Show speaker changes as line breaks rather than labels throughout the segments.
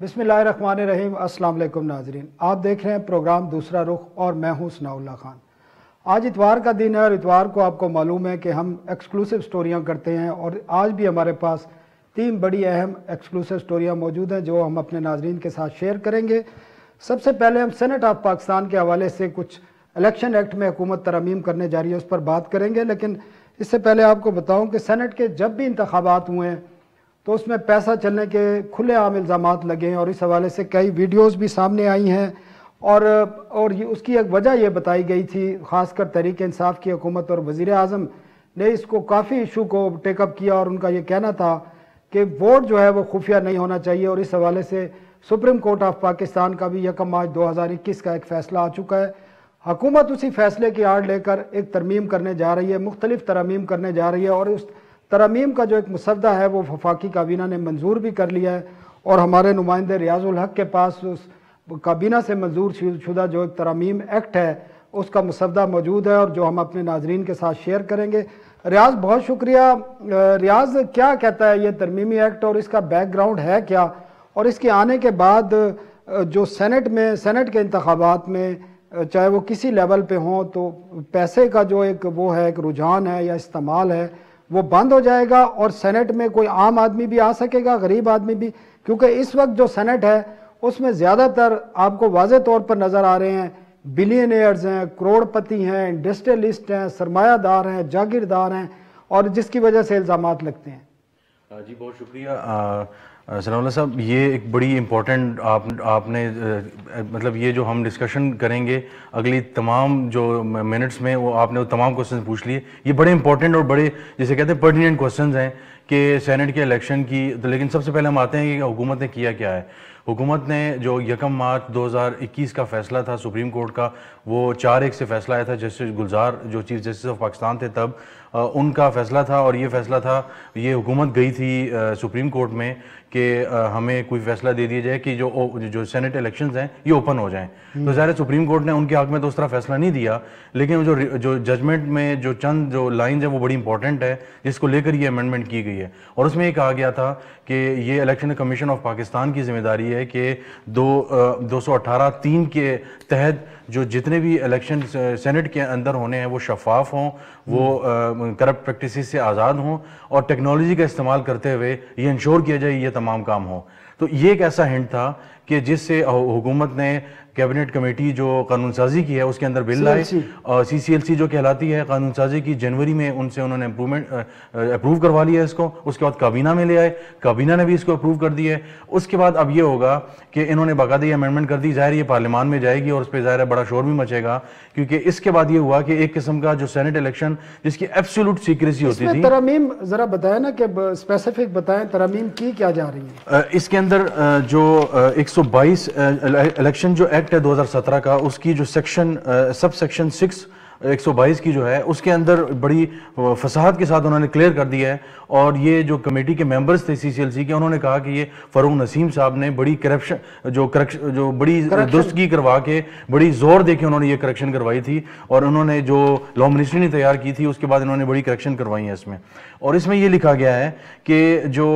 بسم اللہ الرحمن الرحیم۔ السلام علیکم ناظرین، آپ دیکھ رہے ہیں پروگرام دوسرا رخ اور میں ہوں ثناء اللہ خان۔ آج اتوار کا دن ہے اور اتوار کو آپ کو معلوم ہے کہ ہم ایکسکلوسیو سٹوریاں کرتے ہیں، اور آج بھی ہمارے پاس 3 بڑی اہم ایکسکلوسیو سٹوریاں موجود ہیں جو ہم اپنے ناظرین کے ساتھ شیئر کریں گے۔ سب سے پہلے ہم سینٹ آف پاکستان کے حوالے سے کچھ الیکشن ایکٹ میں حکومت ترامیم کرنے جا رہی ہے، اس پر بات کریں گے، لیکن اس سے پہلے آپ کو بتاؤں کہ سینٹ کے جب بھی انتخابات ہوئے ہیں تو اس میں پیسہ چلنے کے کھلے عام الزامات لگے ہیں، اور اس حوالے سے کئی ویڈیوز بھی سامنے آئی ہیں، اور اس کی ایک وجہ یہ بتائی گئی تھی، خاص کر تحریک انصاف کی حکومت اور وزیر اعظم نے اس کو کافی ایشو کو ٹیک اپ کیا، اور ان کا یہ کہنا تھا کہ ووٹ جو ہے وہ خفیہ نہیں ہونا چاہیے، اور اس حوالے سے سپریم کورٹ آف پاکستان کا بھی 1 مارچ 2021 کا ایک فیصلہ آ چکا ہے۔ حکومت اسی فیصلے کی آڑ لے کر ایک ترمیم کرنے جا رہی ہے، مختلف ترامیم کرنے جا رہی ہے، اور اس ترامیم کا جو ایک مسودہ ہے وہ وفاقی کابینہ نے منظور بھی کر لیا ہے، اور ہمارے نمائندے ریاض الحق کے پاس اس کابینہ سے منظور شدہ جو ایک ترامیم ایکٹ ہے اس کا مسودہ موجود ہے، اور جو ہم اپنے ناظرین کے ساتھ شیئر کریں گے۔ ریاض بہت شکریہ۔ ریاض، کیا کہتا ہے یہ ترمیمی ایکٹ اور اس کا بیک گراؤنڈ ہے کیا، اور اس کے آنے کے بعد جو سینٹ کے انتخابات میں چاہے وہ کسی لیول پہ ہوں تو پیسے کا جو ایک وہ ہے، ایک رجحان ہے یا استعمال ہے، وہ بند ہو جائے گا، اور سینٹ میں کوئی عام آدمی بھی آ سکے گا، غریب آدمی بھی، کیونکہ اس وقت جو سینٹ ہے اس میں زیادہ تر آپ کو واضح طور پر نظر آ رہے ہیں بلینئرز ہیں، کروڑ پتی ہیں، انڈسٹریلسٹ ہیں، سرمایہ دار ہیں، جاگیردار ہیں، اور جس کی وجہ سے الزامات لگتے ہیں۔
جی بہت شکریہ ثناء اللہ صاحب۔ یہ ایک بڑی امپورٹنٹ آپ نے مطلب یہ جو ہم ڈسکشن کریں گے اگلی تمام جو منٹس میں، وہ آپ نے وہ تمام کوسچن پوچھ لیے، یہ بڑے امپورٹنٹ اور بڑے جسے کہتے ہیں پرٹیننٹ کوسچنز ہیں کہ سینٹ کے الیکشن کی۔ لیکن سب سے پہلے ہم آتے ہیں کہ حکومت نے کیا کیا ہے۔ حکومت نے جو 1 مارچ 2021 کا فیصلہ تھا سپریم کورٹ کا، وہ 4-1 سے فیصلہ آیا تھا، جسٹس گلزار جو چیف جسٹس آف پاکستان تھے تب، ان کا فیصلہ تھا، اور یہ فیصلہ تھا، یہ حکومت گئی تھی سپریم کورٹ میں کہ ہمیں کوئی فیصلہ دے دیا جائے کہ جو سینٹ الیکشنز ہیں یہ اوپن ہو جائیں۔ تو ظاہر سپریم کورٹ نے ان کے حق میں تو اس طرح فیصلہ نہیں دیا، لیکن جو ججمنٹ میں جو چند جو لائنز ہیں وہ بڑی امپورٹنٹ ہے، جس کو لے کر یہ امینڈمنٹ کی گئی ہے، اور اس میں یہ کہا گیا تھا کہ یہ الیکشن کمیشن آف پاکستان کی ذمہ داری ہے کہ 218(3) کے تحت جو جتنے بھی الیکشن سینٹ کے اندر ہونے ہیں وہ شفاف ہوں، وہ کرپٹ پریکٹسز سے آزاد ہوں، اور ٹیکنالوجی کا استعمال کرتے ہوئے یہ انشور کیا جائے یہ تمام کام ہوں۔ تو یہ ایک ایسا ہنٹ تھا کہ جس سے حکومت نے کیبنٹ کمیٹی جو قانون سازی کی ہے اس کے اندر بل لائے، CCLC جو کہلاتی ہے قانون سازی کی، جنوری میں انہوں نے اپروو کروا لیا اس کو، اس کے بعد کابینہ میں لے آئے، کابینہ نے بھی اس کو اپروو کر دی ہے۔ اس کے بعد اب یہ ہوگا کہ انہوں نے باقاعدہ یہ امینڈمنٹ کر دی، ظاہر یہ پارلیمان میں جائے گی اور اس پہ ظاہر بڑا شور بھی مچے گا، کیونکہ اس کے بعد یہ ہوا کہ ایک قسم کا جو سینٹ الیکشن جس کی ایبسولوٹ سیکریسی ہوتی تھی۔
ترامیم ذرا بتائیں نا کہ اسپیسیفک بتائیں، ترامیم کی کیا جا رہی ہے
اس کے اندر؟ جو 122 الیکشن جو ایکٹ ہے 2017 کا، اس کی جو سب سیکشن 6 122 کی جو ہے اس کے اندر بڑی فصاحت کے ساتھ انہوں نے کلیئر کر دیا ہے، اور یہ جو کمیٹی کے ممبرز تھے CCLC کے، انہوں نے کہا کہ یہ فاروق نسیم صاحب نے بڑی جو بڑی درستگی کروا کے بڑی زور دے کے انہوں نے یہ کریکشن کروائی تھی، اور انہوں نے جو لا منسٹری نے تیار کی تھی اس کے بعد انہوں نے بڑی کریکشن کروائی ہے اس میں، اور اس میں یہ لکھا گیا ہے کہ جو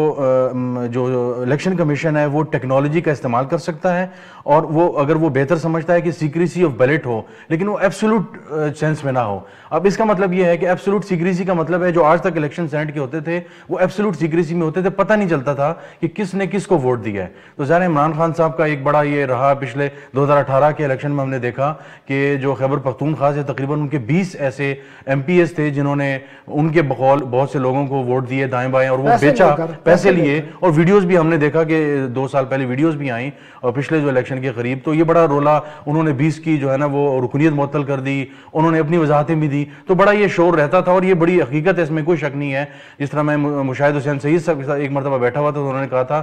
الیکشن کمیشن ہے وہ ٹیکنالوجی کا استعمال کر سکتا ہے، اور وہ اگر وہ بہتر سمجھتا ہے کہ سیکریسی آف بیلٹ ہو لیکن وہ ایبسولوٹ سینس میں نہ ہو۔ اب اس کا مطلب یہ ہے کہ ایبسولوٹ سیکریسی کا مطلب ہے جو آج تک الیکشن سینٹ کے ہوتے تھے وہ ایبسولوٹ سیکریسی میں ہوتے تھے، پتہ نہیں چلتا تھا کہ کس نے کس کو ووٹ دیا ہے۔ تو ظاہر عمران خان صاحب کا ایک بڑا یہ رہا، پچھلے 2018 کے الیکشن میں ہم نے دیکھا کہ جو خیبر پختونخوا سے تقریباً ان کے 20 ایسے MPs تھے جنہوں نے ان کے بقول بہت سے لوگوں کو ووٹ دیے دائیں بائیں، اور وہ بیچا، پیسے لیے، اور ویڈیوز بھی ہم نے دیکھا کہ 2 سال پہلے ویڈیوز بھی آئیں اور پچھلے جو الیکشن کے قریب، تو یہ بڑا رولا، انہوں نے 20 کی جو ہے نا وہ رکنیت معطل کر دی، انہوں نے اپنی وضاحتیں بھی دی، تو بڑا یہ شور رہتا تھا، اور یہ بڑی حقیقت ہے، اس میں کوئی شک نہیں ہے۔ جس طرح میں مشاہد حسین سعید صاحب کے ساتھ ایک مرتبہ بیٹھا ہوا تھا تو انہوں نے کہا تھا،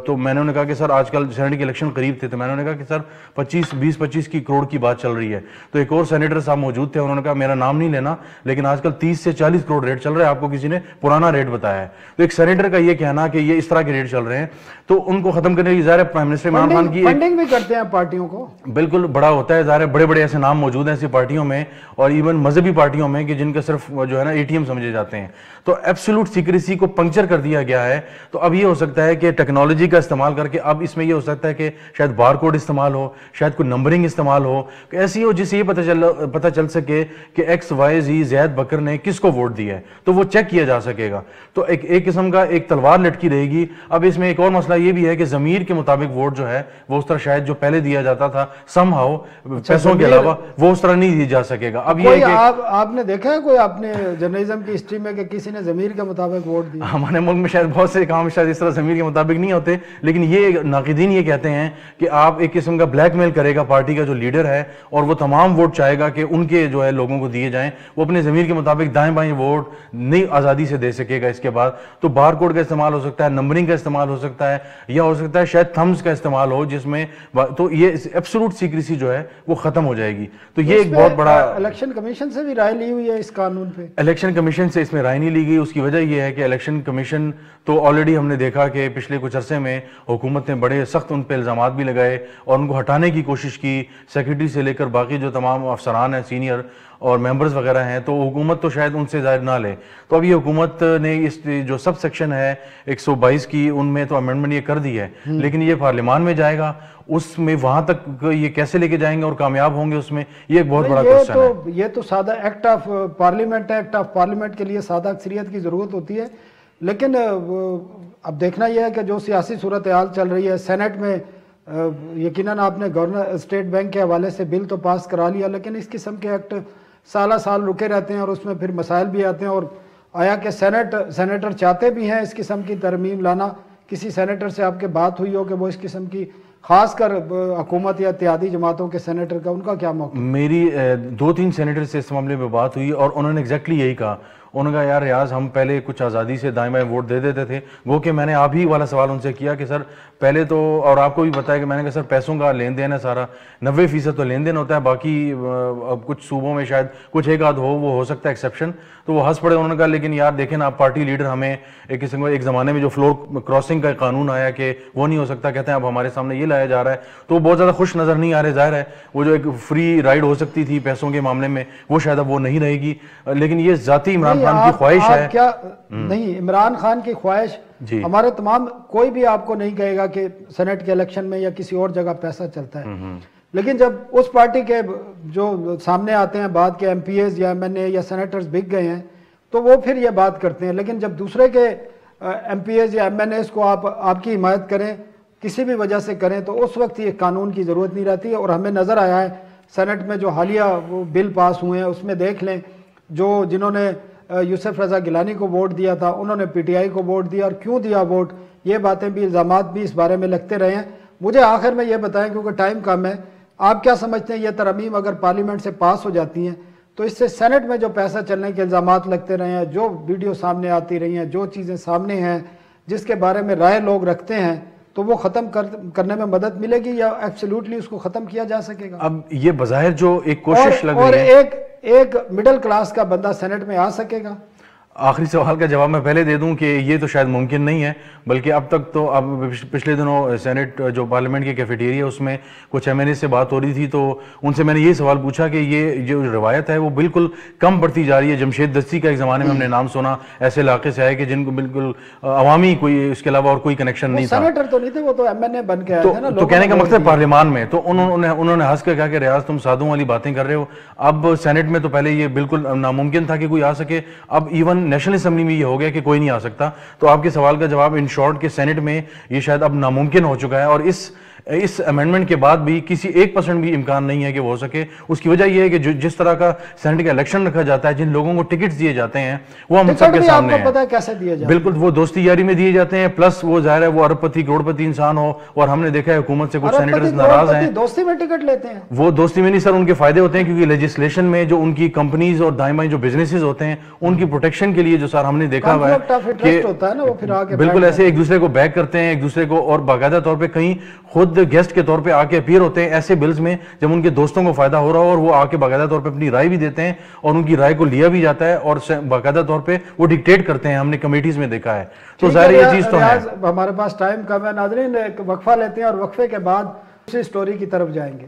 تو میں نے کہا کہ سر آج کل سینٹ کے الیکشن قریب تھے، تو میں نے کہا کہ سر 20-25 کروڑ کی بات چل رہی ہے، تو ایک اور سینیٹر صاحب موجود تھے، انہوں نے کہا میرا نام نہیں لینا لیکن آج کل 30 سے 40 کروڑ ریٹ چل رہا ہے، آپ کو کسی نے پرانا ریٹ بتایا ہے۔ تو ایک سینیٹر کا یہ کہنا کہ یہ اس طرح کے ریٹ چل رہے ہیں، تو ان کو ختم کرنے کی ظاہر پرائم منسٹر عمران خان کی
فنڈنگ بھی کرتے ہیں پارٹیوں کو،
بالکل بڑا ہوتا ہے، ظاہر بڑے بڑے ایسے نام موجود ہیں ایسی پارٹیوں میں اور ایون مذہبی پارٹیوں میں کہ جن کا صرف جو ہے نا ATM سمجھے جاتے ہیں. تو ایبسولوٹ سیکریسی کو پنکچر کر دیا گیا ہے. تو اب یہ ہو سکتا ہے کہ ٹیکنالوجی کا استعمال کر کے اب اس میں یہ ہو سکتا ہے کہ شاید بار کوڈ استعمال ہو, شاید کوئی نمبرنگ استعمال ہو, ایسی ہو جس سے یہ پتہ چل سکے کہ XYZ زید بکر نے کس کو ووٹ دیا ہے, تو وہ چیک کیا جا سکے گا. تو ایک قسم کا ایک تلوار لٹکی رہے گی. اب اس میں ایک اور مسئلہ یہ بھی ہے کہ ضمیر کے مطابق ووٹ جو ہے وہ اس طرح شاید جو پہلے دیا جاتا تھا سم ہاؤ پیسوں کے علاوہ وہ اس طرح نہیں دیا جا سکے گا. اب یہ
آپ نے دیکھا ہے کوئی اپنے جرنلزم کی ہسٹری میں کہ کسی نے ضمیر کے مطابق ووٹ دیا؟
ہمارے ملک میں شاید بہت سے کام شاید اس طرح ضمیر کے مطابق نہیں ہوتے, لیکن یہ ناقدین یہ کہتے ہیں کہ آپ ایک قسم کا بلیک میل کرے گا پارٹی کا جو لیڈر ہے اور وہ تمام ووٹ چاہے گا کہ ان کے جو ہے لوگوں کو دیے جائیں, وہ اپنے ضمیر کے مطابق دائیں بائیں ووٹ نہیں آزادی سے دے سکے گا. اس کے بعد تو بار کوڈ کا استعمال ہو سکتا ہے, نمبرنگ کا استعمال ہو سکتا ہے, یا ہو سکتا ہے شاید تھمز کا استعمال ہو جس میں, تو یہ ایبسولوٹ سیکریسی جو ہے وہ ختم ہو جائے گی. تو یہ ایک بہت بڑا
الیکشن کمیشن سے بھی رائے لی ہوئی ہے اس قانون پہ.
الیکشن کمیشن سے اس میں رائے نہیں لی گئی. اس کی وجہ یہ ہے کہ الیکشن کمیشن تو آلریڈی ہم نے دیکھا کہ پچھلے کچھ عرصے میں حکومت نے بڑے سخت ان پہ الزامات بھی لگائے اور ان کو ہٹانے کی کوشش کی, سیکرٹری سے لے کر باقی جو تمام افسران ہیں سینئر اور ممبرز وغیرہ ہیں, تو حکومت تو شاید ان سے ظاہر نہ لے. تو اب یہ حکومت نے اس جو سب سیکشن ہے 122 کی ان میں تو امینڈمنٹ یہ کر دی ہے, لیکن یہ پارلیمان میں جائے گا, اس میں وہاں تک یہ کیسے لے کے جائیں گے اور کامیاب ہوں گے اس میں, یہ ایک بہت بڑا کوسچن ہے.
یہ تو سادہ ایکٹ آف پارلیمنٹ ہے, ایکٹ آف پارلیمنٹ کے لیے سادہ اکثریت کی ضرورت ہوتی ہے. لیکن اب دیکھنا یہ ہے کہ جو سیاسی صورتحال چل رہی ہے سینٹ میں, یقیناً آپ نے گورنر اسٹیٹ بینک کے حوالے سے بل تو پاس کرا لیا, لیکن اس قسم کے ایکٹ سالہ سال رکے رہتے ہیں اور اس میں پھر مسائل بھی آتے ہیں. اور آیا کہ سینیٹر چاہتے بھی ہیں اس قسم کی ترمیم لانا؟ کسی سینیٹر سے آپ کے بات ہوئی ہو کہ وہ اس قسم کی, خاص کر حکومت یا اتحادی جماعتوں کے سینیٹر کا, ان کا کیا موقع؟
میری 2-3 سینیٹر سے اس معاملے میں بات ہوئی اور انہوں نے ایگزیکٹلی یہی کہا. انہوں نے کہا یار ریاض ہم پہلے کچھ آزادی سے دائیں بائیں ووٹ دے دیتے تھے, وہ کہ میں نے آپ ہی والا سوال ان سے کیا کہ سر پہلے تو, اور آپ کو بھی پتا ہے کہ میں نے کہا سر پیسوں کا لین دین ہے سارا, 90% تو لین دین ہوتا ہے, باقی اب کچھ صوبوں میں شاید کچھ ایک آدھ وہ ہو سکتا ہے ایکسیپشن. تو وہ ہنس پڑے, انہوں نے کہا لیکن یار دیکھیں نا آپ پارٹی لیڈر, ہمیں ایک قسم ایک زمانے میں جو فلور کراسنگ کا قانون آیا کہ وہ نہیں ہو سکتا, کہتے ہیں اب ہمارے سامنے یہ لایا جا رہا ہے, تو وہ بہت زیادہ خوش نظر نہیں آ رہے. ظاہر ہے وہ جو ایک فری رائڈ ہو سکتی تھی پیسوں کے معاملے میں وہ شاید اب وہ نہیں رہے گی. لیکن یہ ذاتی عمران خان کی خواہش ہے.
کیا نہیں, عمران خان کی خواہش, ہمارے تمام, کوئی بھی آپ کو نہیں کہے گا کہ سینٹ کے الیکشن میں یا کسی اور جگہ پیسہ چلتا ہے, لیکن جب اس پارٹی کے جو سامنے آتے ہیں بعد کے MPs یا MNA یا سینیٹرز بک گئے ہیں تو وہ پھر یہ بات کرتے ہیں. لیکن جب دوسرے کے MPs یا MNAs کو آپ کی حمایت کریں, کسی بھی وجہ سے کریں, تو اس وقت یہ قانون کی ضرورت نہیں رہتی ہے. اور ہمیں نظر آیا ہے سینٹ میں جو حالیہ وہ بل پاس ہوئے ہیں اس میں دیکھ لیں, جنہوں نے یوسف رضا گیلانی کو ووٹ دیا تھا انہوں نے PTI کو ووٹ دیا, اور کیوں دیا ووٹ, یہ باتیں بھی, الزامات بھی اس بارے میں لگتے رہے ہیں. مجھے آخر میں یہ بتائیں کیونکہ ٹائم کم ہے, آپ کیا سمجھتے ہیں یہ ترمیم اگر پارلیمنٹ سے پاس ہو جاتی ہیں تو اس سے سینٹ میں جو پیسہ چلنے کے الزامات لگتے رہے ہیں, جو ویڈیو سامنے آتی رہی ہیں, جو چیزیں سامنے ہیں جس کے بارے میں رائے لوگ رکھتے ہیں, تو وہ ختم کرنے میں مدد ملے گی یا ایبسلیوٹلی اس کو ختم کیا جا سکے گا؟
اب یہ بظاہر جو ایک کوشش لگ رہی ہے,
اور ایک مڈل کلاس کا بندہ سینٹ میں آ سکے گا؟
آخری سوال کا جواب میں پہلے دے دوں کہ یہ تو شاید ممکن نہیں ہے, بلکہ اب تک تو اب پچھلے دنوں سینٹ جو پارلیمنٹ کی کیفیٹیریا اس میں کچھ MNA سے بات ہو رہی تھی, تو ان سے میں نے یہ سوال پوچھا کہ یہ جو روایت ہے وہ بالکل کم پڑتی جا رہی ہے. جمشید دستی کا ایک زمانے میں ہم نے نام سنا, ایسے علاقے سے آئے کہ جن کو بالکل عوامی کوئی اس کے علاوہ اور کوئی کنیکشن نہیں تھا.
سینیٹر تو نہیں تھے, وہ تو MNA بن کے آئے تھے نا.
تو کہنے کا مقصد پارلیمان میں, تو انہوں نے ہنس کر کہا کہ ریاض تم سادوں والی باتیں کر رہے ہو. اب سینٹ میں تو پہلے یہ بالکل ناممکن تھا کہ کوئی آ سکے, اب ایون نیشنل اسمبلی میں ہو گیا کہ کوئی نہیں آ سکتا. تو آپ کے سوال کا جواب ان شارٹ کہ سینٹ میں یہ شاید اب ناممکن ہو چکا ہے, اور اس امینڈمنٹ کے بعد بھی کسی 1% بھی امکان نہیں ہے کہ وہ ہو سکے. اس کی وجہ یہ ہے کہ جس طرح کا سینٹ کا الیکشن رکھا جاتا ہے, جن لوگوں کو ٹکٹس دیے جاتے ہیں وہ ہم سب کے سامنے ہیں.
پتہ ہے کیسے دیے جاتے ہیں؟
بالکل وہ دوستی یاری میں دیے جاتے ہیں, پلس وہ ظاہر ہے وہ ارب پتی کروڑ پتی انسان ہو, اور ہم نے دیکھا ہے حکومت سے کچھ سینیٹرز ناراض ہیں.
دوستی میں ٹکٹ لیتے ہیں,
وہ دوستی میں نہیں سر, ان کے فائدے ہوتے ہیں کیونکہ لیجسلیشن میں جو ان کی کمپنیز اور دائیں بائیں جو بزنسز ہوتے ہیں ان کی پروٹیکشن کے لیے جو سر ہم نے دیکھا ہوا ہے کہ بالکل ایسے ایک دوسرے کو بیک کرتے ہیں ایک دوسرے کو, اور باقاعدہ طور پہ کہیں خود گیسٹ کے طور پہ آ کے اپیئر ہوتے ہیں ایسے بلز میں جب ان کے دوستوں کو فائدہ ہو رہا ہو, اور وہ آ کے باقاعدہ طور پہ اپنی رائے بھی دیتے ہیں اور ان کی رائے کو لیا بھی جاتا ہے, اور باقاعدہ طور پہ وہ ڈکٹیٹ کرتے ہیں. ہم نے کمیٹیز میں دیکھا ہے. تو ظاہر یہ چیز تو ہے.
ہمارے پاس ٹائم کم ہے ناظرین, ایک وقفہ لیتے ہیں اور وقفے کے بعد دوسری سٹوری کی طرف جائیں گے.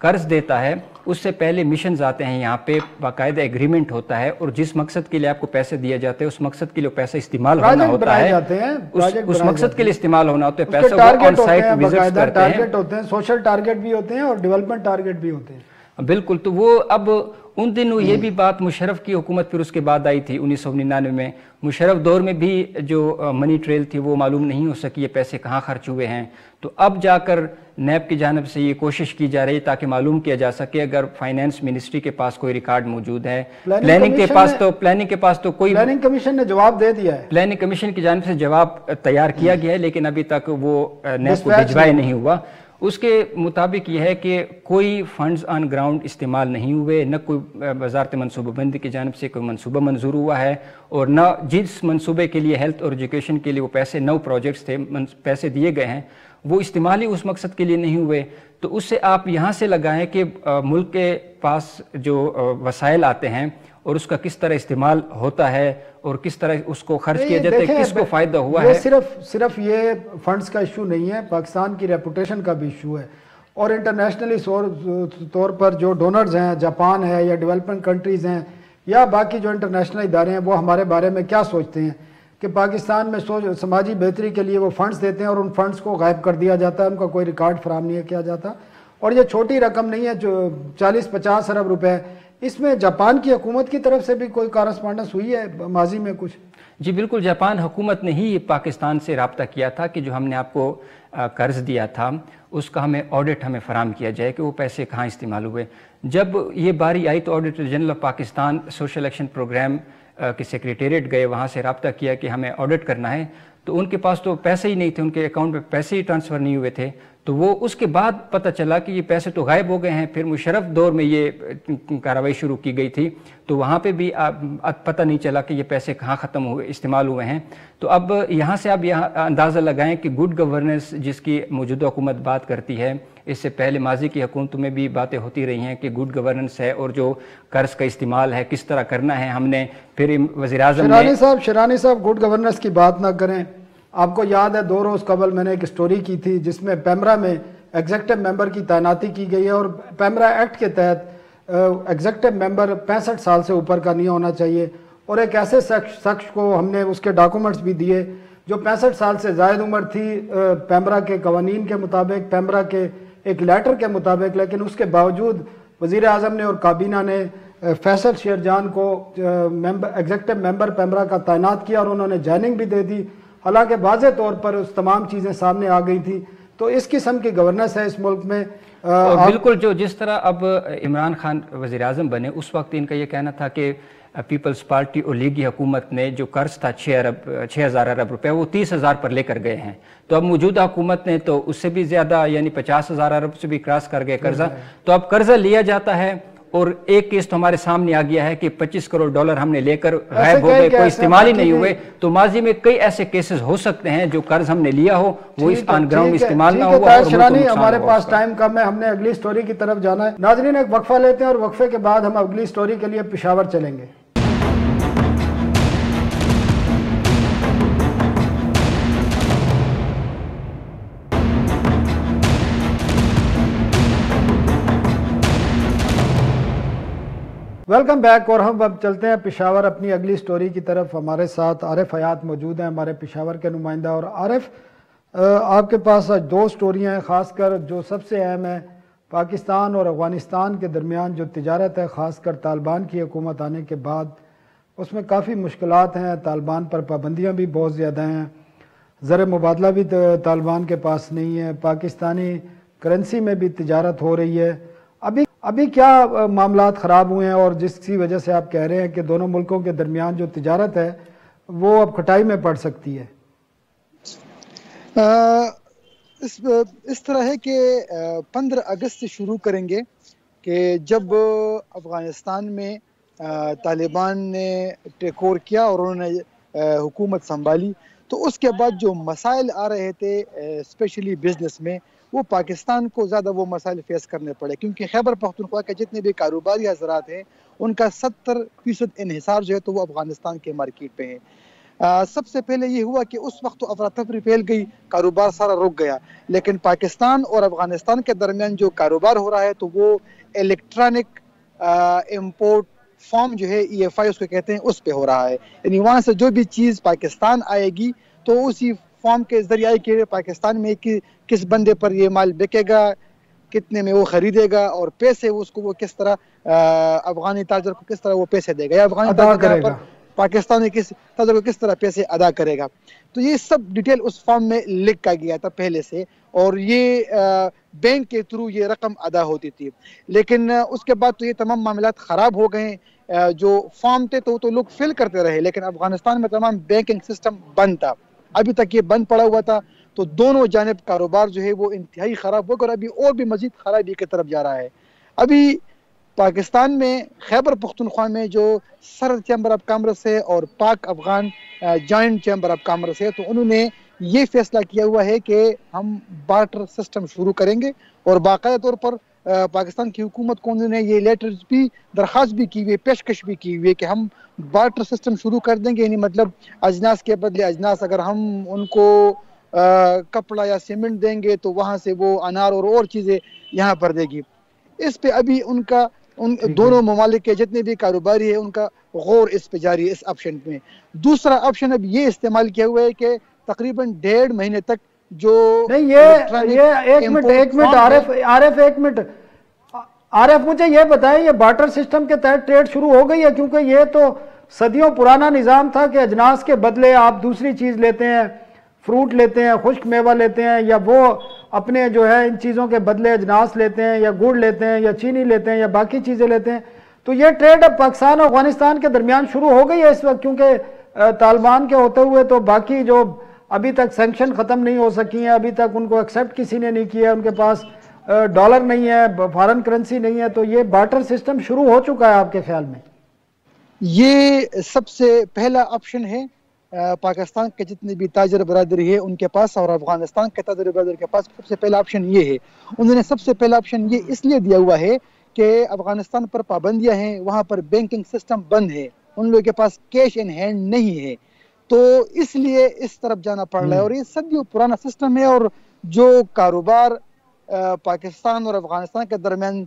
قرض دیتا ہے اس سے پہلے مشنز آتے ہیں یہاں پہ، باقاعدہ ایگریمنٹ ہوتا ہے، اور جس مقصد کے لیے آپ کو پیسے دیے جاتے ہیں اس مقصد کے لیے پیسہ استعمال ہونا ہوتا ہے، اس مقصد کے لیے استعمال ہونا ہوتا ہے، پیسہ وہ آن سائٹ وزٹس کرتے ہیں،
ٹارگٹ ہوتے ہیں، سوشل ٹارگٹ بھی ہوتے ہیں اور ڈیولپمنٹ ٹارگٹ بھی ہوتے ہیں۔
بالکل، تو وہ اب ان دنوں یہ بھی بات مشرف کی حکومت پھر اس کے بعد آئی تھی 1999 میں، مشرف دور میں بھی جو منی ٹریل تھی وہ معلوم نہیں ہو سکی یہ پیسے کہاں خرچ ہوئے ہیں، تو اب جا کر نیب کی جانب سے یہ کوشش کی جا رہی ہے تاکہ معلوم کیا جا سکے اگر فائنانس منسٹری کے پاس کوئی ریکارڈ موجود ہے، پلاننگ کے پاس تو کوئی،
پلاننگ کمیشن نے جواب دے دیا ہے،
پلاننگ کمیشن کی جانب سے جواب تیار کیا گیا ہے لیکن ابھی تک وہ نیب کو بھجوایا نہیں ہوا۔ اس کے مطابق یہ ہے کہ کوئی فنڈز آن گراؤنڈ استعمال نہیں ہوئے، نہ کوئی وزارت منصوبہ بندی کی جانب سے کوئی منصوبہ منظور ہوا ہے، اور نہ جس منصوبے کے لیے ہیلتھ اور ایجوکیشن کے لیے وہ پیسے 9 پروجیکٹس تھے پیسے دیے گئے ہیں وہ استعمال ہی اس مقصد کے لیے نہیں ہوئے۔ تو اس سے آپ یہاں سے لگائیں کہ ملک کے پاس جو وسائل آتے ہیں اور اس کا کس طرح استعمال ہوتا ہے اور کس طرح اس کو خرچ کیا جاتا ہے، کس کو فائدہ ہوا ہے۔
صرف یہ فنڈز کا ایشو نہیں ہے، پاکستان کی ریپوٹیشن کا بھی ایشو ہے، اور انٹرنیشنلی طور پر جو ڈونرز ہیں، جاپان ہے یا ڈیولپمنٹ کنٹریز ہیں یا باقی جو انٹرنیشنل ادارے ہیں، وہ ہمارے بارے میں کیا سوچتے ہیں کہ پاکستان میں سماجی بہتری کے لیے وہ فنڈز دیتے ہیں اور ان فنڈز کو غائب کر دیا جاتا ہے، ان کا کوئی ریکارڈ فراہم نہیں کیا جاتا، اور یہ چھوٹی رقم نہیں ہے جو 40-50 ارب روپے، اس میں جاپان کی حکومت کی طرف سے بھی کوئی کارسپونڈنس ہوئی ہے ماضی میں کچھ؟
جی بالکل، جاپان حکومت نے ہی پاکستان سے رابطہ کیا تھا کہ جو ہم نے آپ کو قرض دیا تھا اس کا ہمیں آڈٹ فراہم کیا جائے کہ وہ پیسے کہاں استعمال ہوئے۔ جب یہ باری آئی تو auditor general of Pakistan social action programme کے سیکریٹریٹ گئے، وہاں سے رابطہ کیا کہ ہمیں آڈٹ کرنا ہے، تو ان کے پاس تو پیسے ہی نہیں تھے، ان کے اکاؤنٹ میں پیسے ہی ٹرانسفر نہیں ہوئے تھے، تو وہ اس کے بعد پتہ چلا کہ یہ پیسے تو غائب ہو گئے ہیں۔ پھر مشرف دور میں یہ کارروائی شروع کی گئی تھی تو وہاں پہ بھی پتہ نہیں چلا کہ یہ پیسے کہاں ختم ہوئے، استعمال ہوئے ہیں۔ تو اب یہاں سے آپ یہ اندازہ لگائیں کہ گڈ گورننس جس کی موجودہ حکومت بات کرتی ہے، اس سے پہلے ماضی کی حکومتوں میں بھی باتیں ہوتی رہی ہیں کہ گڈ گورننس ہے اور جو قرض کا استعمال ہے کس طرح کرنا ہے۔ ہم نے پھر وزیر اعظم
شیرانی صاحب گڈ گورننس کی بات نہ کریں، آپ کو یاد ہے 2 روز قبل میں نے ایک سٹوری کی تھی جس میں پیمرا میں ایگزیکٹو ممبر کی تعیناتی کی گئی ہے، اور پیمرا ایکٹ کے تحت ایگزیکٹو ممبر 65 سال سے اوپر کا نہیں ہونا چاہیے، اور ایک ایسے شخص کو ہم نے اس کے ڈاکومنٹس بھی دیے جو 65 سال سے زائد عمر تھی پیمرا کے قوانین کے مطابق، پیمرا کے ایک لیٹر کے مطابق، لیکن اس کے باوجود وزیر اعظم نے اور کابینہ نے فیصل شیرجان کو ایگزیکٹو ممبر پیمرا کا تعینات کیا اور انہوں نے جوائننگ بھی دے دی، حالانکہ واضح طور پر اس تمام چیزیں سامنے آ گئی تھی۔ تو اس قسم کی گورننس ہے اس ملک میں۔
بالکل، جو جس طرح اب عمران خان وزیر اعظم بنے اس وقت ان کا یہ کہنا تھا کہ پیپلز پارٹی اور لیگی حکومت نے جو قرض تھا 6,000 ارب روپے وہ 30,000 پر لے کر گئے ہیں، تو اب موجودہ حکومت نے تو اس سے بھی زیادہ یعنی 50,000 ارب سے بھی کراس کر گئے قرضہ، تو اب قرضہ لیا جاتا ہے، اور ایک کیس تو ہمارے سامنے آ گیا ہے کہ 25 کروڑ ڈالر ہم نے لے کر غائب ہو گئے، کوئی استعمال ہی نہیں ہوئے۔ تو ماضی میں کئی ایسے کیسز ہو سکتے ہیں جو قرض ہم نے لیا ہو وہ اس آن گراؤنڈ استعمال نہ ہوا۔
ہمارے پاس ٹائم کم ہے، ہم نے اگلی سٹوری کی طرف جانا ہے۔ ناظرین ایک وقفہ لیتے ہیں اور وقفے کے بعد ہم اگلی سٹوری کے لیے پشاور چلیں گے۔ ویلکم بیک، اور ہم اب چلتے ہیں پشاور اپنی اگلی سٹوری کی طرف۔ ہمارے ساتھ عارف حیات موجود ہیں، ہمارے پشاور کے نمائندہ۔ اور عارف، آپ کے پاس 2 سٹوریاں ہیں، خاص کر جو سب سے اہم ہے پاکستان اور افغانستان کے درمیان جو تجارت ہے، خاص کر طالبان کی حکومت آنے کے بعد اس میں کافی مشکلات ہیں، طالبان پر پابندیاں بھی بہت زیادہ ہیں، زر مبادلہ بھی طالبان کے پاس نہیں ہے، پاکستانی کرنسی میں بھی تجارت ہو رہی ہے۔ ابھی کیا معاملات خراب ہوئے ہیں اور جس کی وجہ سے آپ کہہ رہے ہیں کہ دونوں ملکوں کے درمیان جو تجارت ہے وہ اب کھٹائی میں پڑ سکتی ہے؟
اس طرح ہے کہ 15 اگست سے شروع کریں گے کہ جب افغانستان میں طالبان نے ٹیک اوور کیا اور انہوں نے حکومت سنبھالی، تو اس کے بعد جو مسائل آ رہے تھے اسپیشلی بزنس میں، وہ پاکستان کو زیادہ وہ مسائل فیس کرنے پڑے، کیونکہ خیبر پختونخوا کے جتنے بھی کاروباری حضرات ہیں ان کا 70% انحصار جو ہے تو وہ افغانستان کے مارکیٹ پہ ہے۔ سب سے پہلے یہ ہوا کہ اس وقت تو افراتفری پھیل گئی، کاروبار سارا رک گیا، لیکن پاکستان اور افغانستان کے درمیان جو کاروبار ہو رہا ہے تو وہ الیکٹرانک امپورٹ فارم جو ہے EFI اس کو کہتے ہیں، اس پہ ہو رہا ہے. یعنی وہاں سے جو بھی چیز پاکستان آئے گی تو اسی فارم کے ذریعے کہ پاکستان میں کس بندے پر یہ مال بکے گا، کتنے میں وہ خریدے گا، اور پیسے اس کو وہ کس طرح افغانی تاجر کو کس طرح وہ پیسے دے گا، یا افغانی تاجر یہاں پر پاکستانی تاجر کو کس طرح پیسے ادا کرے گا. تو یہ سب ڈیٹیل اس فارم میں لکھا گیا تھا پہلے سے، اور یہ بینک کے تھرو یہ رقم ادا ہوتی تھی. لیکن اس کے بعد تو یہ تمام معاملات خراب ہو گئے. جو فارم تھے تو لوگ فل کرتے رہے، لیکن افغانستان میں تمام بینکنگ سسٹم بند تھا، ابھی تک یہ بند پڑا ہوا تھا. تو دونوں جانب کاروبار جو ہے وہ انتہائی خراب ہو گیا، اور ابھی اور بھی مزید خرابی کی طرف جا رہا ہے. ابھی پاکستان میں خیبر پختونخوا میں جو سرحد چیمبر آف کامرس ہے اور Pak Afghan joint chamber of commerce ہے، تو انہوں نے یہ فیصلہ کیا ہوا ہے کہ ہم بارٹر سسٹم شروع کریں گے، اور باقاعدہ طور پر پاکستان کی حکومت کو انہوں نے یہ لیٹرز بھی درخواست بھی کی ہوئی ہے، پیشکش بھی کی ہوئی ہے کہ ہم بارٹر سسٹم شروع کر دیں گے. یعنی مطلب اجناس کے بدلے اجناس، اگر ہم ان کو کپڑا یا سیمنٹ دیں گے تو وہاں سے وہ انار اور چیزیں یہاں پر دے گی. اس پہ ابھی ان دونوں ممالک کے جتنے بھی کاروباری ہیں ان کا غور اس پہ جاری ہے، اس آپشن میں. دوسرا آپشن اب یہ استعمال کیا ہوا ہے کہ تقریباً 1.5 مہینے تک جو
نہیں یہ ایک منٹ عارف مجھے یہ بتائیں، یہ بارٹر سسٹم کے تحت ٹریڈ شروع ہو گئی ہے؟ کیونکہ یہ تو صدیوں پرانا نظام تھا کہ اجناس کے بدلے آپ دوسری چیز لیتے ہیں، فروٹ لیتے ہیں، خشک میوہ لیتے ہیں، یا وہ اپنے جو ہے ان چیزوں کے بدلے اجناس لیتے ہیں، یا گڑ لیتے ہیں، یا چینی لیتے ہیں، یا باقی چیزیں لیتے ہیں. تو یہ ٹریڈ اب پاکستان اور افغانستان کے درمیان شروع ہو گئی ہے اس وقت، کیونکہ طالبان کے ہوتے ہوئے تو باقی جو ابھی تک سینکشن ختم نہیں ہو سکی ہیں، ابھی تک ان کو ایکسیپٹ کسی نے نہیں کیا، ان کے پاس ڈالر نہیں ہے، فارن کرنسی نہیں ہے. تو یہ بارٹر سسٹم شروع ہو چکا ہے آپ کے خیال میں؟
یہ سب سے پہلا آپشن ہے پاکستان کے جتنے بھی تاجر برادری ہے ان کے پاس، اور افغانستان کے تاجر برادری کے پاس سب سے پہلا آپشن یہ ہے. انہوں نے سب سے پہلا آپشن یہ اس لیے دیا ہوا ہے کہ افغانستان پر پابندیاں ہیں، وہاں پر بینکنگ سسٹم بند ہے، ان لوگوں کے پاس کیش ان ہینڈ نہیں ہے، تو اس لیے اس طرف جانا پڑ رہا ہے. اور یہ صدیوں پرانا سسٹم ہے، اور جو کاروبار پاکستان اور افغانستان کے درمیان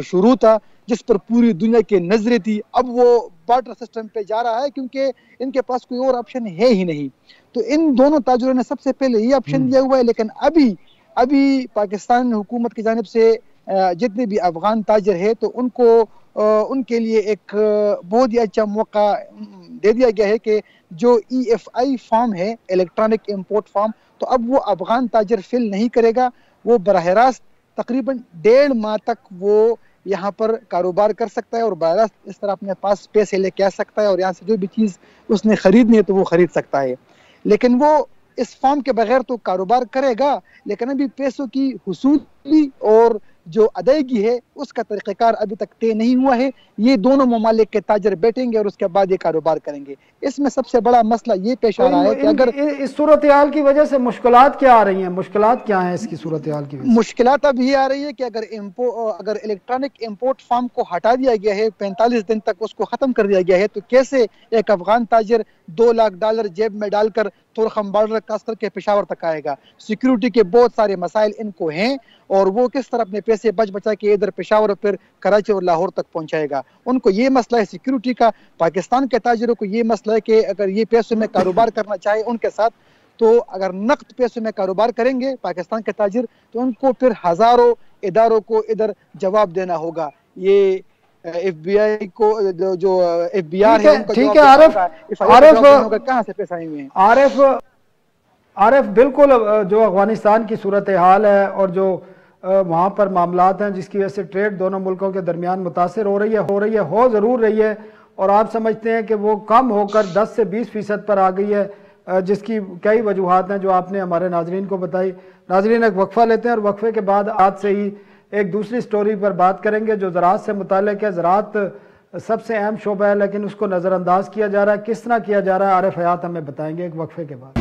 شروع تھا، جس پر پوری دنیا کی نظریں تھی، اب وہ بارٹر سسٹم پہ جا رہا ہے، کیونکہ ان کے پاس کوئی اور آپشن ہے ہی نہیں. تو ان دونوں تاجروں نے سب سے پہلے یہ آپشن دیا ہوا ہے. لیکن ابھی پاکستان حکومت کی جانب سے جتنے بھی افغان تاجر ہیں تو ان کے لیے ایک بہت ہی اچھا موقع دے دیا گیا ہے کہ جو EFI فارم ہے، الیکٹرانک امپورٹ فارم، تو اب وہ افغان تاجر فل نہیں کرے گا، وہ براہ راست تقریباً 1.5 ماہ تک وہ یہاں پر کاروبار کر سکتا ہے، اور براہ راست اس طرح اپنے پاس پیسے لے کے آ سکتا ہے، اور یہاں سے جو بھی چیز اس نے خریدنی ہے تو وہ خرید سکتا ہے. لیکن وہ اس فارم کے بغیر تو کاروبار کرے گا، لیکن ابھی پیسوں کی حصولی اور جو ادائیگی ہے اس کا طریقہ کار ابھی تک طے نہیں ہوا ہے. یہ دونوں ممالک کے تاجر بیٹھیں گے اور اس کے بعد یہ کاروبار کریں گے. اس میں سب سے بڑا مسئلہ یہ پیش آ رہا ہے کہ اگر
اس صورتحال کی وجہ سے مشکلات کیا آ رہی ہیں، مشکلات کیا ہیں اس کی صورتحال کی وجہ سے؟
مشکلات اب یہ آ رہی ہے کہ اگر الیکٹرانک امپورٹ فارم کو ہٹا دیا گیا ہے، 45 دن تک اس کو ختم کر دیا گیا ہے، تو کیسے ایک افغان تاجر $2 لاکھ جیب میں ڈال کر تورخم بارڈر کراس کر کے پشاور تک آئے گا؟ سیکیورٹی کے بہت سارے مسائل ان کو ہیں، اور وہ کس طرح اپنے پیسے بچا کے ادھر پشاور اور پھر کراچی اور لاہور تک پہنچائے گا؟ ان کو یہ مسئلہ ہے سیکیورٹی کا. پاکستان کے تاجروں کو یہ مسئلہ ہے کہ اگر یہ پیسوں میں کاروبار کرنا چاہے ان کے ساتھ، تو اگر نقد پیسوں میں کاروبار کریں گے پاکستان کے تاجر تو ان کو پھر ہزاروں اداروں کو ادھر جواب دینا ہوگا. یہ FBI کو جو FBR ہے ان کو
ٹھیک ہے. عارف
کہاں سے پیسہ آئے ہوئے ہیں؟
عارف بالکل جو افغانستان کی صورتحال ہے اور جو وہاں پر معاملات ہیں جس کی وجہ سے ٹریڈ دونوں ملکوں کے درمیان متاثر ہو رہی ہے ہو ضرور رہی ہے، اور آپ سمجھتے ہیں کہ وہ کم ہو کر 10 سے 20% پر آ گئی ہے، جس کی کئی وجوہات ہیں جو آپ نے ہمارے ناظرین کو بتائی. ناظرین ایک وقفہ لیتے ہیں، اور وقفے کے بعد آج سے ہی ایک دوسری سٹوری پر بات کریں گے جو زراعت سے متعلق ہے. زراعت سب سے اہم شعبہ ہے لیکن اس کو نظر انداز کیا جا رہا ہے، کس طرح کیا جا رہا ہے عارف حیات ہمیں بتائیں گے ایک وقفے کے بعد.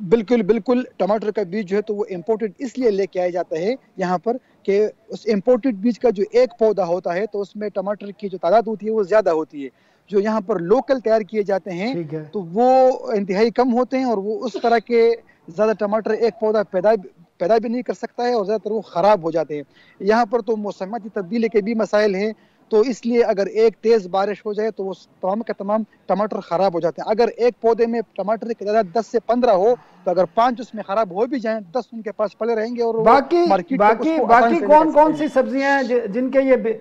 بالکل بالکل ٹماٹر کا بیج جو ہے تو وہ امپورٹڈ اس لیے لے کے آیا جاتا ہے یہاں پر کہ اس امپورٹڈ بیج کا جو ایک پودا ہوتا ہے تو اس میں ٹماٹر کی جو تعداد ہوتی ہے وہ زیادہ ہوتی ہے. جو یہاں پر لوکل تیار کیے جاتے ہیں
ٹھیک ہے.
تو وہ انتہائی کم ہوتے ہیں اور وہ اس طرح کے زیادہ ٹماٹر ایک پودا پیدا بھی نہیں کر سکتا ہے اور زیادہ تر وہ خراب ہو جاتے ہیں. یہاں پر تو موسمیاتی تبدیلی کے بھی مسائل ہیں تو اس لیے اگر ایک تیز بارش ہو جائے تو وہ تمام کے تمام ٹماٹر خراب ہو جاتے ہیں. اگر ایک پودے میں ٹماٹر کی تعداد 10 سے 15 ہو تو اگر 5 اس میں خراب ہو بھی جائیں 10 ان کے پاس پڑے رہیں گے اور
باقی کون کون سی سبزیاں ہیں جن کے یہ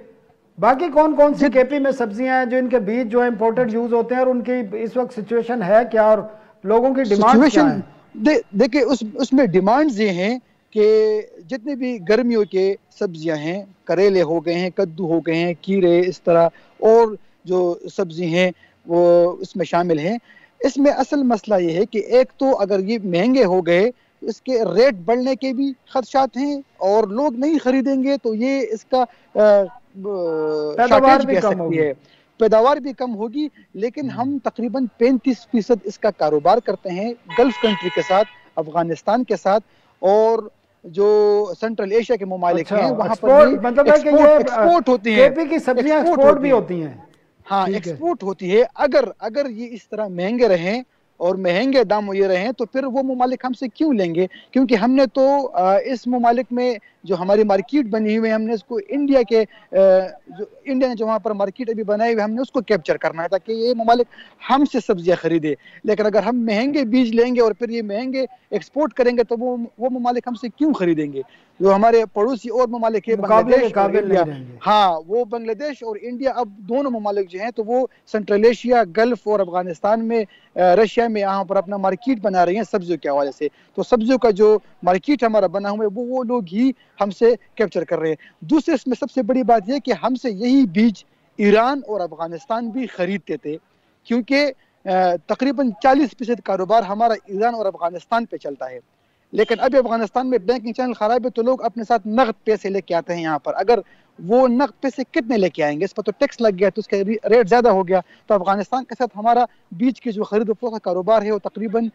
باقی کون کون سی کے پی میں سبزیاں ہیں جو ان کے بیج جو امپورٹڈ یوز ہوتے ہیں اور ان کی اس وقت سچویشن ہے کیا اور لوگوں کی ڈیمانڈ کیا ہے؟
دیکھیں اس میں ڈیمانڈز یہ ہیں کہ جتنے بھی گرمیوں کے سبزیاں ہیں کریلے ہو گئے ہیں کدو ہو گئے ہیں کھیرے اس طرح اور جو سبزی ہیں وہ اس میں شامل ہیں. اس میں اصل مسئلہ یہ ہے کہ ایک تو اگر یہ مہنگے ہو گئے اس کے ریٹ بڑھنے کے بھی خدشات ہیں اور لوگ نہیں خریدیں گے تو یہ اس کا
پیداوار بھی کم ہوگی.
پیداوار بھی کم ہوگی. لیکن ہم تقریباً 35% اس کا کاروبار کرتے ہیں گلف کنٹری کے ساتھ افغانستان کے ساتھ اور جو سینٹرل ایشیا کے ممالک ہیں وہاں پر
مطلب ہے کہ یہ
ایکسپورٹ ہوتی
ہیں کے پی کی سبزیاں ایکسپورٹ بھی ہوتی ہیں.
ہاں ایکسپورٹ ہوتی ہے. اگر یہ اس طرح مہنگے رہیں اور مہنگے دام یہ رہیں تو پھر وہ ممالک ہم سے کیوں لیں گے کیونکہ ہم نے تو اس ممالک میں جو ہماری مارکیٹ بنی ہوئی ہے ہم نے اس کو انڈیا نے جو وہاں پر مارکیٹ ابھی بنائی ہوئی ہم نے اس کو کیپچر کرنا ہے تاکہ یہ ممالک ہم سے سبزیاں خریدے. لیکن اگر ہم مہنگے بیج لیں گے اور پھر یہ مہنگے ایکسپورٹ کریں گے تو وہ ممالک ہم سے کیوں خریدیں گے. جو ہمارے پڑوسی اور ممالک ہیں بنگلہ دیش اور انڈیا وہ بنگلہ دیش اور انڈیا اب دونوں ممالک جو ہیں تو وہ سینٹرل ایشیا گلف اور افغانستان میں رشیا میں یہاں پر اپنا مارکیٹ بنا رہی ہیں سبزیوں کے حوالے سے. تو سبزیوں کا جو مارکیٹ ہمارا بنا ہوا ہے وہ لوگ ہی ہم سے کیپچر کر رہے ہیں. دوسرے اس میں سب سے بڑی بات یہ کہ ہم سے یہی بیج ایران اور افغانستان بھی خریدتے تھے کیونکہ تقریباً 40% کاروبار ہمارا ایران اور افغانستان پہ چلتا ہے. لیکن ابھی افغانستان میں بینکنگ چینل خراب ہے تو لوگ اپنے ساتھ نقد پیسے لے کے آتے ہیں یہاں پر. اگر وہ نقد پیسے کتنے لے کے آئیں گے اس پر تو ٹیکس لگ گیا تو اس کا ریٹ زیادہ ہو گیا. تو افغانستان کے ساتھ ہمارا بیج کی جو خرید و فروخت کا کاروبار ہے وہ تقریباً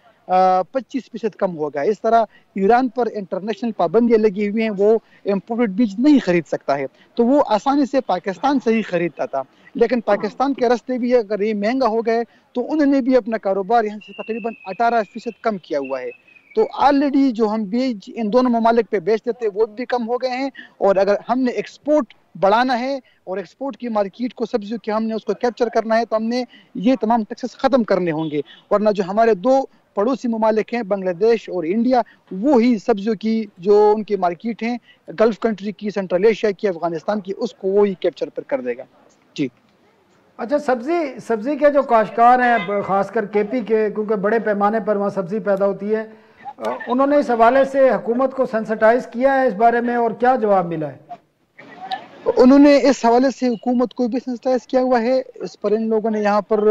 25% کم ہوگا. اس طرح ایران پر انٹرنیشنل پابندیاں لگی ہوئی ہیں وہ امپورٹڈ بیج نہیں خرید سکتا ہے تو وہ آسانی سے پاکستان سے ہی خریدتا تھا. لیکن پاکستان کے راستے بھی اگر یہ مہنگا ہو گئے تو انہوں نے بھی اپنا کاروبار یہاں سے تقریباً 18% کم کیا ہوا ہے. تو آلریڈی جو ہم بیج ان دونوں ممالک پہ بیچتے تھے وہ بھی کم ہو گئے ہیں اور اگر ہم نے ایکسپورٹ بڑھانا ہے اور ایکسپورٹ کی مارکیٹ کو سبزیوں کی ہم نے اس کو کیپچر کرنا ہے تو ہم نے یہ تمام ٹیکسز ختم کرنے ہوں گے. ورنہ جو ہمارے دو پڑوسی ممالک ہیں بنگلہ دیش اور انڈیا وہی سبزیوں کی جو ان کی مارکیٹ ہیں گلف کنٹری کی سینٹرل ایشیا کی افغانستان کی اس کو وہی کیپچر پر کر دے گا. جی
اچھا سبزی کے جو کاشتکار ہیں خاص کر کے پی کے کیونکہ بڑے پیمانے پر وہاں سبزی پیدا ہوتی ہے انہوں نے اس حوالے سے حکومت کو سینسٹائز کیا ہے اس بارے میں اور کیا جواب ملا ہے؟
انہوں نے اس حوالے سے حکومت کو بھی سینسٹائز کیا ہوا ہے. اس پر ان لوگوں نے یہاں پر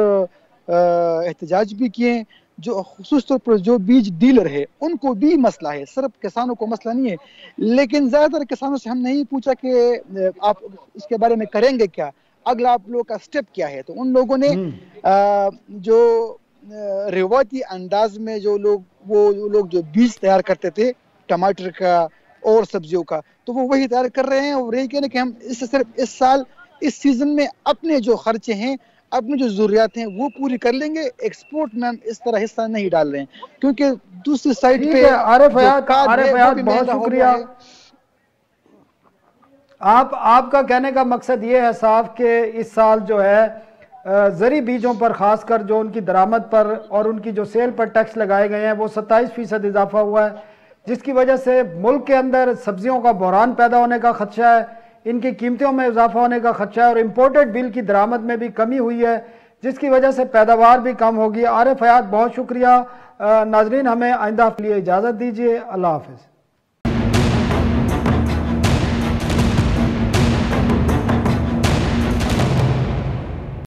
احتجاج بھی کیے ہیں. جو خصوص طور پر جو بیج ڈیلر ہے ان کو بھی مسئلہ ہے صرف کسانوں کو مسئلہ نہیں ہے. لیکن زیادہ تر کسانوں سے ہم نہیں پوچھا کہ آپ اس کے بارے میں کریں گے کیا اگلا آپ لوگوں کا سٹیپ کیا ہے. تو ان لوگوں نے جو روایتی انداز میں جو لوگ جو بیج تیار کرتے تھے ٹماٹر کا اور سبزیوں کا تو وہ وہی تیار کر رہے ہیں اور یہی کہنا کہ ہم اس سے صرف اس سال اس سیزن میں اپنے جو خرچے ہیں اپنی جو ضروریات ہیں وہ پوری کر لیں گے. ایکسپورٹ میں ہم اس طرح حصہ نہیں ڈال رہے ہیں کیونکہ دوسری سائٹ پہ
عارف حیات بہت شکریہ. آپ کا کہنے کا مقصد یہ ہے صاحب کہ اس سال جو ہے زرعی بیجوں پر خاص کر جو ان کی درآمد پر اور ان کی جو سیل پر ٹیکس لگائے گئے ہیں وہ 27% اضافہ ہوا ہے جس کی وجہ سے ملک کے اندر سبزیوں کا بحران پیدا ہونے کا خدشہ ہے. ان کی قیمتوں میں اضافہ ہونے کا خدشہ ہے اور امپورٹڈ بل کی درآمد میں بھی کمی ہوئی ہے جس کی وجہ سے پیداوار بھی کم ہوگی. عارف حیات بہت شکریہ. ناظرین ہمیں آئندہ کے لیے اجازت دیجیے. اللہ حافظ.